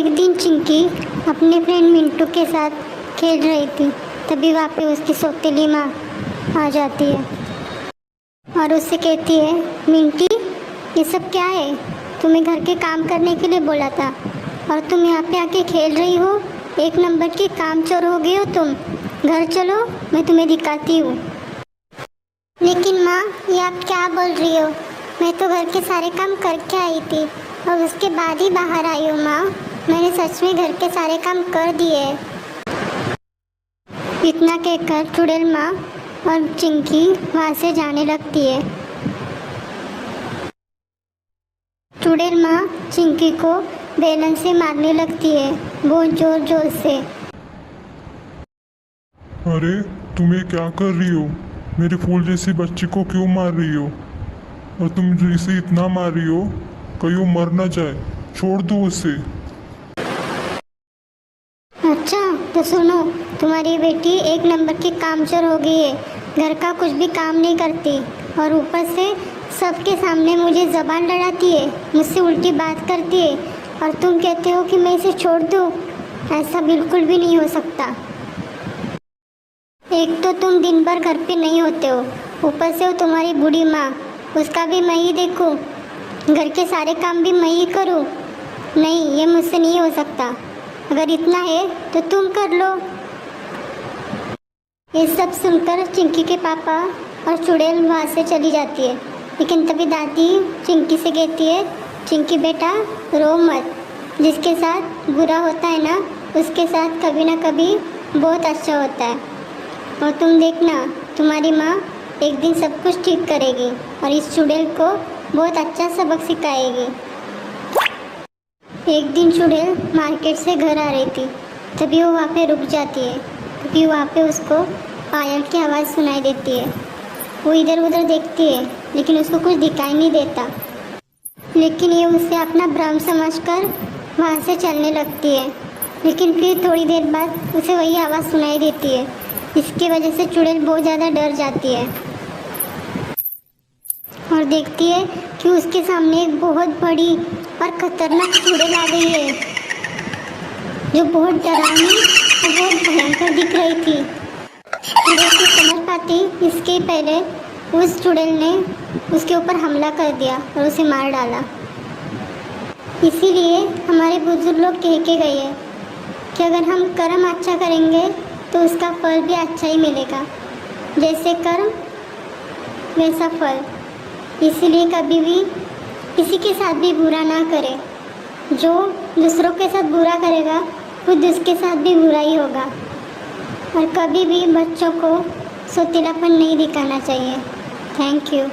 एक दिन चिंकी अपने फ्रेंड मिंटू के साथ खेल रही थी, तभी वहाँ पे उसकी सौतेली माँ आ जाती है और उससे कहती है, मिंटी ये सब क्या है? तुम्हें घर के काम करने के लिए बोला था और तुम यहाँ पे आके खेल रही हो। एक नंबर की कामचोर हो गई हो तुम। घर चलो, मैं तुम्हें दिखाती हूँ। लेकिन माँ, ये आप क्या बोल रही हो? मैं तो घर के सारे काम करके आई थी और उसके बाद ही बाहर आई हूँ माँ। मैंने सच में घर के सारे काम कर दिए। इतना कहकर चुड़ैल माँ और चिंकी वहाँ से जाने लगती है। चुड़ैल माँ चिंकी को बेलन से मारने लगती है, बहुत जोर जोर से। अरे तुम ये क्या कर रही हो? मेरे फूल जैसी बच्ची को क्यों मार रही हो? और तुम जो इसे इतना मार रही हो, कहीं वो मर ना जाए। छोड़ दो उसे। अच्छा तो सुनो, तुम्हारी बेटी एक नंबर की कामचोर हो गई है, घर का कुछ भी काम नहीं करती और ऊपर से सबके सामने मुझे जबान लड़ाती है, मुझसे उल्टी बात करती है और तुम कहते हो कि मैं इसे छोड़ दूँ? ऐसा बिल्कुल भी नहीं हो सकता। एक तो तुम दिन भर घर पे नहीं होते हो, ऊपर से वो तुम्हारी बूढ़ी माँ, उसका भी मैं ही देखूँ, घर के सारे काम भी मैं ही करूँ? नहीं, ये मुझसे नहीं हो सकता। अगर इतना है तो तुम कर लो। ये सब सुनकर चिंकी के पापा और चुड़ैल वहाँ से चली जाती है। लेकिन तभी दादी चिंकी से कहती है, चिंकी बेटा रो मत, जिसके साथ बुरा होता है ना उसके साथ कभी ना कभी बहुत अच्छा होता है। और तुम देखना, तुम्हारी माँ एक दिन सब कुछ ठीक करेगी और इस चुड़ैल को बहुत अच्छा सबक सिखाएगी। एक दिन चुड़ैल मार्केट से घर आ रही थी, तभी वो वहाँ पे रुक जाती है क्योंकि वहाँ पे उसको पायल की आवाज़ सुनाई देती है। वो इधर उधर देखती है लेकिन उसको कुछ दिखाई नहीं देता, लेकिन ये उसे अपना भ्रम समझकर वहाँ से चलने लगती है। लेकिन फिर थोड़ी देर बाद उसे वही आवाज़ सुनाई देती है। इसकी वजह से चुड़ैल बहुत ज़्यादा डर जाती है और देखती है कि उसके सामने एक बहुत बड़ी और खतरनाक चुड़ैल आ गई है, जो बहुत डरावनी और बहुत भयंकर दिख रही थी। चुड़ैल को समझ पाती इसके पहले उस चुड़ैल ने उसके ऊपर हमला कर दिया और उसे मार डाला। इसीलिए हमारे बुजुर्ग लोग कह के गए हैं कि अगर हम कर्म अच्छा करेंगे तो उसका फल भी अच्छा ही मिलेगा। जैसे कर्म वैसा फल। इसीलिए कभी भी किसी के साथ भी बुरा ना करें। जो दूसरों के साथ बुरा करेगा खुद उसके साथ भी बुरा ही होगा। और कभी भी बच्चों को सौतेलापन नहीं दिखाना चाहिए। Thank you.